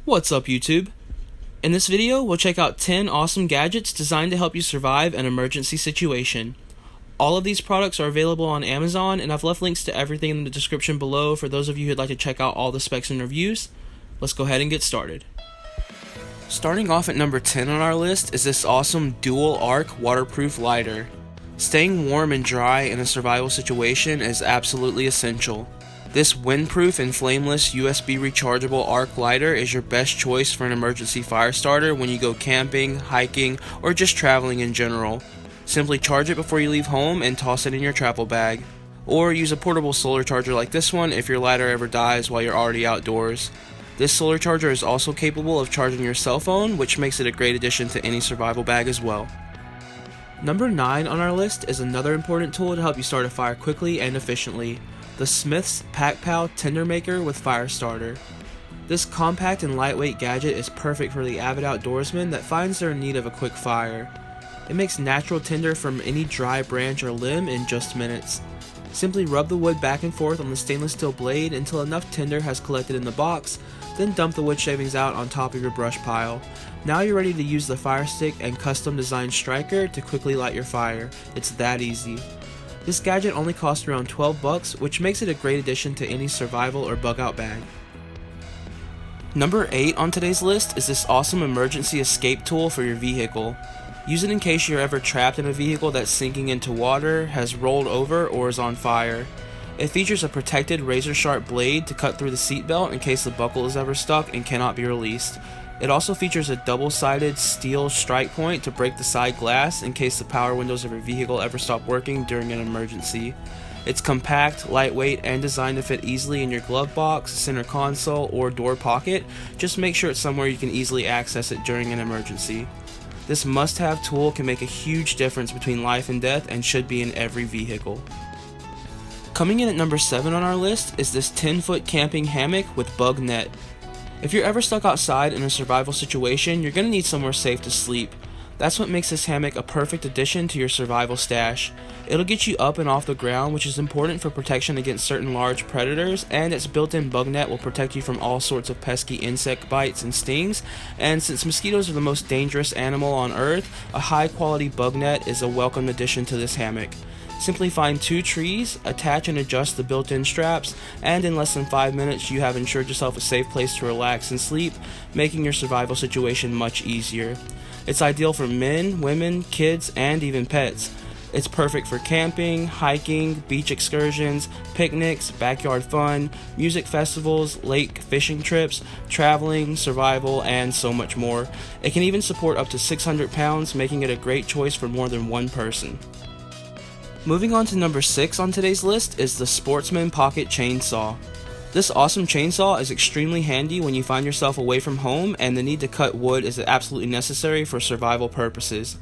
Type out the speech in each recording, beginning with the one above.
What's up, YouTube? In this video, we'll check out 10 awesome gadgets designed to help you survive an emergency situation. All of these products are available on Amazon, and I've left links to everything in the description below for those of you who'd like to check out all the specs and reviews. Let's go ahead and get started. Starting off at number 10 on our list is this awesome dual arc waterproof lighter. Staying warm and dry in a survival situation is absolutely essential. This windproof and flameless USB rechargeable arc lighter is your best choice for an emergency fire starter when you go camping, hiking, or just traveling in general. Simply charge it before you leave home and toss it in your travel bag. Or use a portable solar charger like this one if your lighter ever dies while you're already outdoors. This solar charger is also capable of charging your cell phone, which makes it a great addition to any survival bag as well. Number 9 on our list is another important tool to help you start a fire quickly and efficiently. The Smith's PackPal Tinder Maker with Fire Starter. This compact and lightweight gadget is perfect for the avid outdoorsman that finds they're in need of a quick fire. It makes natural tinder from any dry branch or limb in just minutes. Simply rub the wood back and forth on the stainless steel blade until enough tinder has collected in the box, then dump the wood shavings out on top of your brush pile. Now you're ready to use the fire stick and custom designed striker to quickly light your fire. It's that easy. This gadget only costs around $12, which makes it a great addition to any survival or bug out bag. Number 8 on today's list is this awesome emergency escape tool for your vehicle. Use it in case you're ever trapped in a vehicle that's sinking into water, has rolled over, or is on fire. It features a protected razor-sharp blade to cut through the seatbelt in case the buckle is ever stuck and cannot be released. It also features a double-sided steel strike point to break the side glass in case the power windows of your vehicle ever stop working during an emergency. It's compact, lightweight, and designed to fit easily in your glove box, center console, or door pocket. Just make sure it's somewhere you can easily access it during an emergency. This must-have tool can make a huge difference between life and death and should be in every vehicle. Coming in at number 7 on our list is this 10-foot camping hammock with bug net. If you're ever stuck outside in a survival situation, you're going to need somewhere safe to sleep. That's what makes this hammock a perfect addition to your survival stash. It'll get you up and off the ground, which is important for protection against certain large predators, and its built-in bug net will protect you from all sorts of pesky insect bites and stings. And since mosquitoes are the most dangerous animal on Earth, a high-quality bug net is a welcome addition to this hammock. Simply find 2 trees, attach and adjust the built-in straps, and in less than 5 minutes you have ensured yourself a safe place to relax and sleep, making your survival situation much easier. It's ideal for men, women, kids, and even pets. It's perfect for camping, hiking, beach excursions, picnics, backyard fun, music festivals, lake fishing trips, traveling, survival, and so much more. It can even support up to 600 pounds, making it a great choice for more than one person. Moving on to number 6 on today's list is the Sportsman Pocket Chainsaw. This awesome chainsaw is extremely handy when you find yourself away from home and the need to cut wood is absolutely necessary for survival purposes.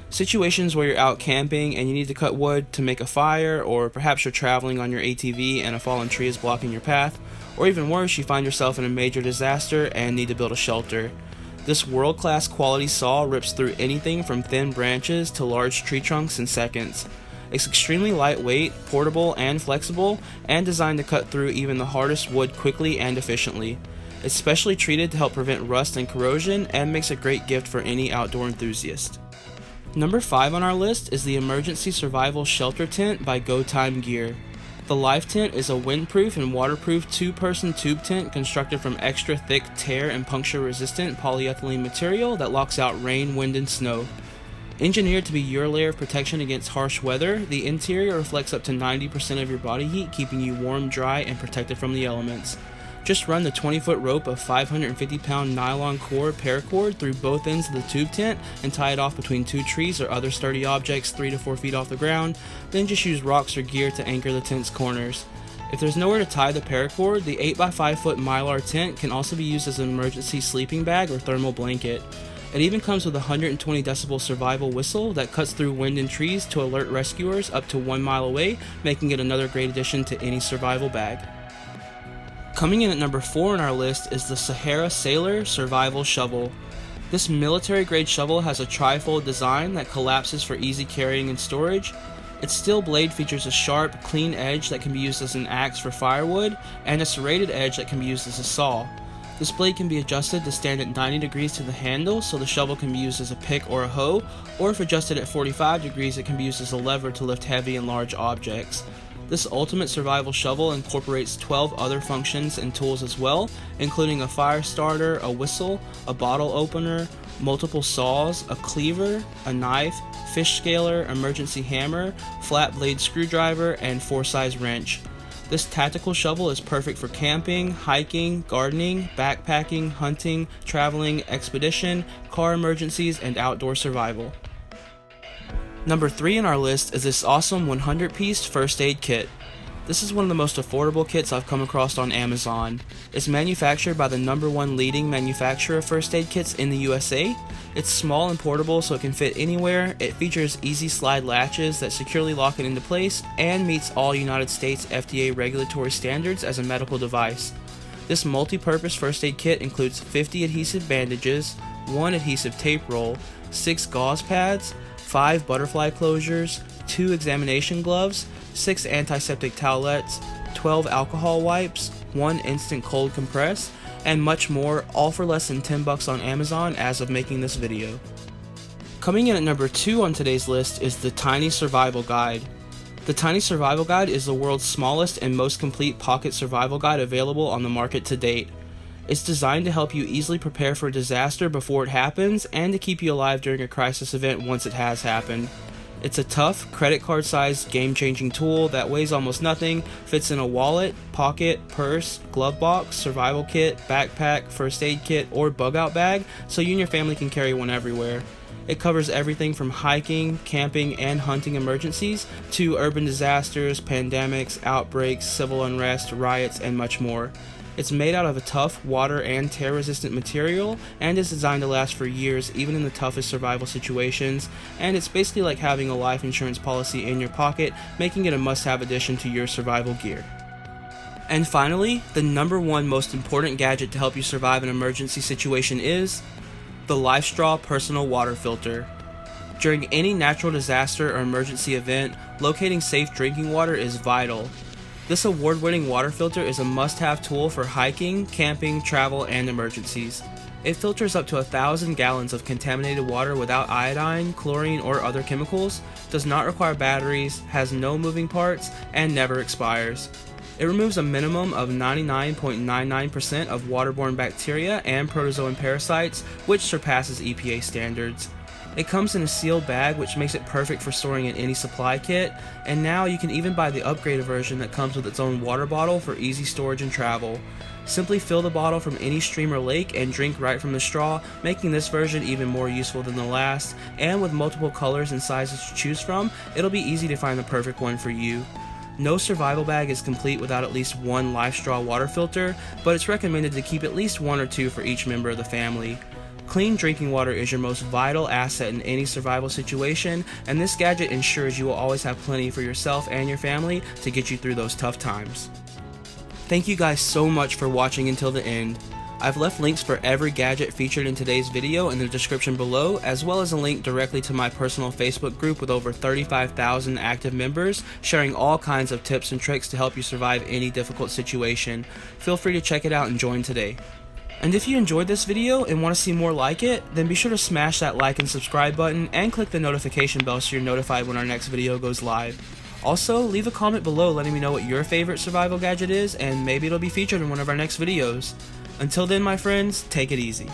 Situations where you're out camping and you need to cut wood to make a fire, or perhaps you're traveling on your ATV and a fallen tree is blocking your path, or even worse, you find yourself in a major disaster and need to build a shelter. This world-class quality saw rips through anything from thin branches to large tree trunks in seconds. It's extremely lightweight, portable, and flexible, and designed to cut through even the hardest wood quickly and efficiently. It's specially treated to help prevent rust and corrosion, and makes a great gift for any outdoor enthusiast. Number 5 on our list is the Emergency Survival Shelter Tent by Go Time Gear. The Life Tent is a windproof and waterproof 2-person tube tent constructed from extra thick tear and puncture resistant polyethylene material that locks out rain, wind, and snow. Engineered to be your layer of protection against harsh weather, the interior reflects up to 90% of your body heat, keeping you warm, dry, and protected from the elements. Just run the 20-foot rope of 550-pound nylon core paracord through both ends of the tube tent and tie it off between 2 trees or other sturdy objects 3 to 4 feet off the ground, then just use rocks or gear to anchor the tent's corners. If there's nowhere to tie the paracord, the 8x5-foot mylar tent can also be used as an emergency sleeping bag or thermal blanket. It even comes with a 120 decibel survival whistle that cuts through wind and trees to alert rescuers up to 1 mile away, making it another great addition to any survival bag. Coming in at number 4 on our list is the Sahara Sailor Survival Shovel. This military-grade shovel has a trifold design that collapses for easy carrying and storage. Its steel blade features a sharp, clean edge that can be used as an axe for firewood, and a serrated edge that can be used as a saw. This blade can be adjusted to stand at 90 degrees to the handle so the shovel can be used as a pick or a hoe, or if adjusted at 45 degrees it can be used as a lever to lift heavy and large objects. This ultimate survival shovel incorporates 12 other functions and tools as well, including a fire starter, a whistle, a bottle opener, multiple saws, a cleaver, a knife, fish scaler, emergency hammer, flat blade screwdriver, and 4-size wrench. This tactical shovel is perfect for camping, hiking, gardening, backpacking, hunting, traveling, expedition, car emergencies, and outdoor survival. Number 3 on our list is this awesome 100-piece first aid kit. This is one of the most affordable kits I've come across on Amazon. It's manufactured by the #1 leading manufacturer of first aid kits in the USA. It's small and portable so it can fit anywhere. It features easy slide latches that securely lock it into place and meets all United States FDA regulatory standards as a medical device. This multi-purpose first aid kit includes 50 adhesive bandages, 1 adhesive tape roll, 6 gauze pads, 5 butterfly closures, 2 examination gloves, 6 antiseptic towelettes, 12 alcohol wipes, 1 instant cold compress, and much more, all for less than $10 on Amazon as of making this video. Coming in at number 2 on today's list is the Tiny Survival Guide. The Tiny Survival Guide is the world's smallest and most complete pocket survival guide available on the market to date. It's designed to help you easily prepare for a disaster before it happens and to keep you alive during a crisis event once it has happened. It's a tough, credit card-sized, game-changing tool that weighs almost nothing, fits in a wallet, pocket, purse, glove box, survival kit, backpack, first aid kit, or bug-out bag, so you and your family can carry one everywhere. It covers everything from hiking, camping, and hunting emergencies to urban disasters, pandemics, outbreaks, civil unrest, riots, and much more. It's made out of a tough, water and tear-resistant material, and is designed to last for years even in the toughest survival situations, and it's basically like having a life insurance policy in your pocket, making it a must-have addition to your survival gear. And finally, the #1 most important gadget to help you survive an emergency situation is the LifeStraw Personal Water Filter. During any natural disaster or emergency event, locating safe drinking water is vital. This award-winning water filter is a must-have tool for hiking, camping, travel, and emergencies. It filters up to 1,000 gallons of contaminated water without iodine, chlorine, or other chemicals, does not require batteries, has no moving parts, and never expires. It removes a minimum of 99.99% of waterborne bacteria and protozoan parasites, which surpasses EPA standards. It comes in a sealed bag, which makes it perfect for storing in any supply kit, and now you can even buy the upgraded version that comes with its own water bottle for easy storage and travel. Simply fill the bottle from any stream or lake and drink right from the straw, making this version even more useful than the last, and with multiple colors and sizes to choose from, it'll be easy to find the perfect one for you. No survival bag is complete without at least one LifeStraw water filter, but it's recommended to keep at least 1 or 2 for each member of the family. Clean drinking water is your most vital asset in any survival situation, and this gadget ensures you will always have plenty for yourself and your family to get you through those tough times. Thank you guys so much for watching until the end. I've left links for every gadget featured in today's video in the description below, as well as a link directly to my personal Facebook group with over 35,000 active members, sharing all kinds of tips and tricks to help you survive any difficult situation. Feel free to check it out and join today. And if you enjoyed this video and want to see more like it, then be sure to smash that like and subscribe button and click the notification bell so you're notified when our next video goes live. Also, leave a comment below letting me know what your favorite survival gadget is, and maybe it'll be featured in one of our next videos. Until then, my friends, take it easy.